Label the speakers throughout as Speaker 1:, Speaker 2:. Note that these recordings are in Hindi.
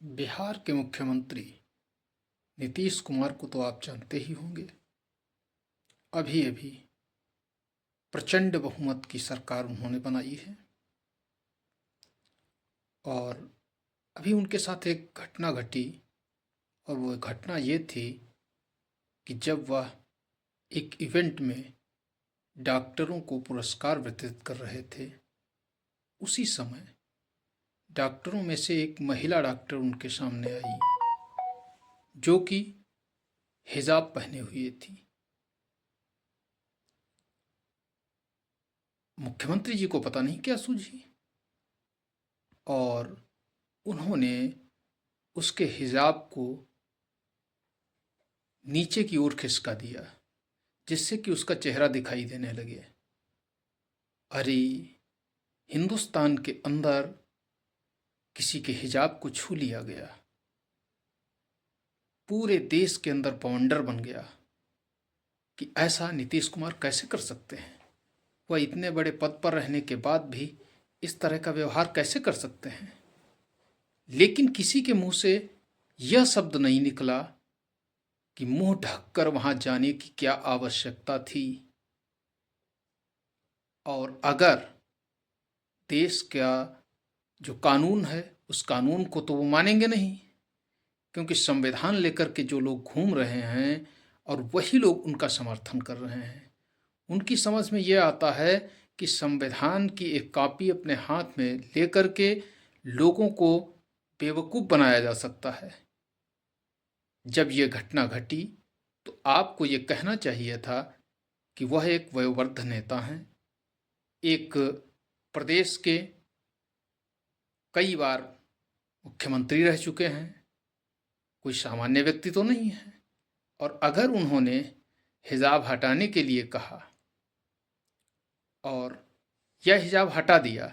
Speaker 1: बिहार के मुख्यमंत्री नीतीश कुमार को तो आप जानते ही होंगे। अभी अभी प्रचंड बहुमत की सरकार उन्होंने बनाई है और अभी उनके साथ एक घटना घटी और वो घटना ये थी कि जब वह एक इवेंट में डॉक्टरों को पुरस्कार वितरित कर रहे थे, उसी समय डॉक्टरों में से एक महिला डॉक्टर उनके सामने आई जो कि हिजाब पहने हुए थी। मुख्यमंत्री जी को पता नहीं क्या सूझी और उन्होंने उसके हिजाब को नीचे की ओर खिसका दिया जिससे कि उसका चेहरा दिखाई देने लगे। अरे, हिंदुस्तान के अंदर किसी के हिजाब को छू लिया गया, पूरे देश के अंदर बवंडर बन गया कि ऐसा नीतीश कुमार कैसे कर सकते हैं। वह इतने बड़े पद पर रहने के बाद भी इस तरह का व्यवहार कैसे कर सकते हैं। लेकिन किसी के मुंह से यह शब्द नहीं निकला कि मुंह ढककर वहां जाने की क्या आवश्यकता थी। और अगर देश का जो कानून है उस कानून को तो वो मानेंगे नहीं, क्योंकि संविधान लेकर के जो लोग घूम रहे हैं और वही लोग उनका समर्थन कर रहे हैं। उनकी समझ में यह आता है कि संविधान की एक कॉपी अपने हाथ में लेकर के लोगों को बेवकूफ़ बनाया जा सकता है। जब यह घटना घटी तो आपको ये कहना चाहिए था कि वह एक वयोवृद्ध नेता हैं, एक प्रदेश के कई बार मुख्यमंत्री रह चुके हैं, कोई सामान्य व्यक्ति तो नहीं है। और अगर उन्होंने हिजाब हटाने के लिए कहा और यह हिजाब हटा दिया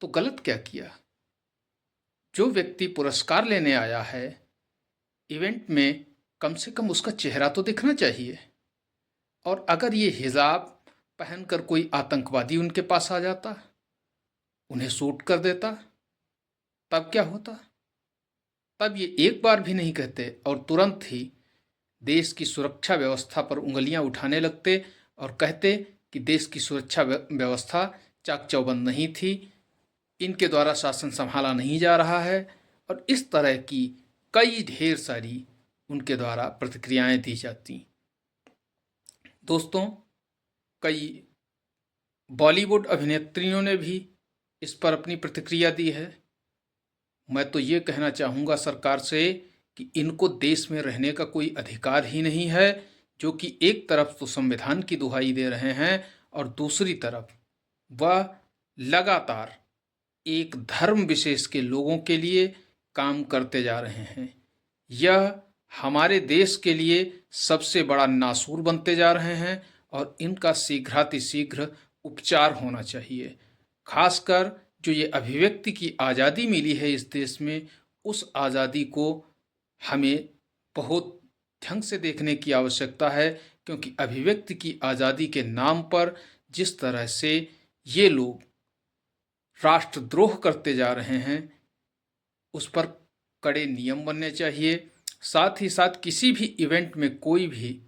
Speaker 1: तो गलत क्या किया। जो व्यक्ति पुरस्कार लेने आया है इवेंट में, कम से कम उसका चेहरा तो दिखना चाहिए। और अगर ये हिजाब पहनकर कोई आतंकवादी उनके पास आ जाता, उन्हें शूट कर देता, तब क्या होता। तब ये एक बार भी नहीं कहते और तुरंत ही देश की सुरक्षा व्यवस्था पर उंगलियां उठाने लगते और कहते कि देश की सुरक्षा व्यवस्था चाक चौबंद नहीं थी, इनके द्वारा शासन संभाला नहीं जा रहा है। और इस तरह की कई ढेर सारी उनके द्वारा प्रतिक्रियाएं दी जाती। दोस्तों, कई बॉलीवुड अभिनेत्रियों ने भी इस पर अपनी प्रतिक्रिया दी है। मैं तो ये कहना चाहूँगा सरकार से कि इनको देश में रहने का कोई अधिकार ही नहीं है, जो कि एक तरफ तो संविधान की दुहाई दे रहे हैं और दूसरी तरफ वह लगातार एक धर्म विशेष के लोगों के लिए काम करते जा रहे हैं। यह हमारे देश के लिए सबसे बड़ा नासूर बनते जा रहे हैं और इनका शीघ्रातिशीघ्र उपचार होना चाहिए। खासकर जो ये अभिव्यक्ति की आज़ादी मिली है इस देश में, उस आज़ादी को हमें बहुत ढंग से देखने की आवश्यकता है, क्योंकि अभिव्यक्ति की आज़ादी के नाम पर जिस तरह से ये लोग राष्ट्रद्रोह करते जा रहे हैं उस पर कड़े नियम बनने चाहिए। साथ ही साथ किसी भी इवेंट में कोई भी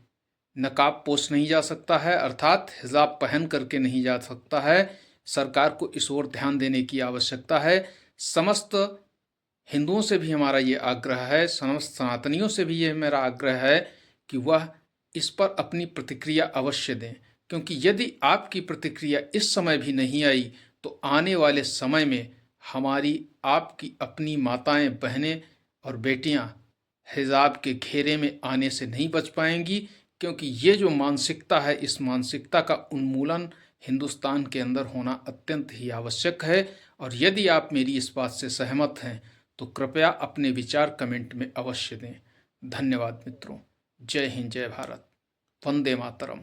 Speaker 1: नकाब पोष नहीं जा सकता है, अर्थात हिजाब पहन करके नहीं जा सकता है। सरकार को इस ओर ध्यान देने की आवश्यकता है। समस्त हिंदुओं से भी हमारा ये आग्रह है, समस्त सनातनियों से भी ये मेरा आग्रह है कि वह इस पर अपनी प्रतिक्रिया अवश्य दें, क्योंकि यदि आपकी प्रतिक्रिया इस समय भी नहीं आई तो आने वाले समय में हमारी आपकी अपनी माताएं, बहनें और बेटियां हिजाब के घेरे में आने से नहीं बच पाएंगी, क्योंकि ये जो मानसिकता है, इस मानसिकता का उन्मूलन हिंदुस्तान के अंदर होना अत्यंत ही आवश्यक है। और यदि आप मेरी इस बात से सहमत हैं तो कृपया अपने विचार कमेंट में अवश्य दें। धन्यवाद मित्रों। जय हिंद, जय भारत, वंदे मातरम।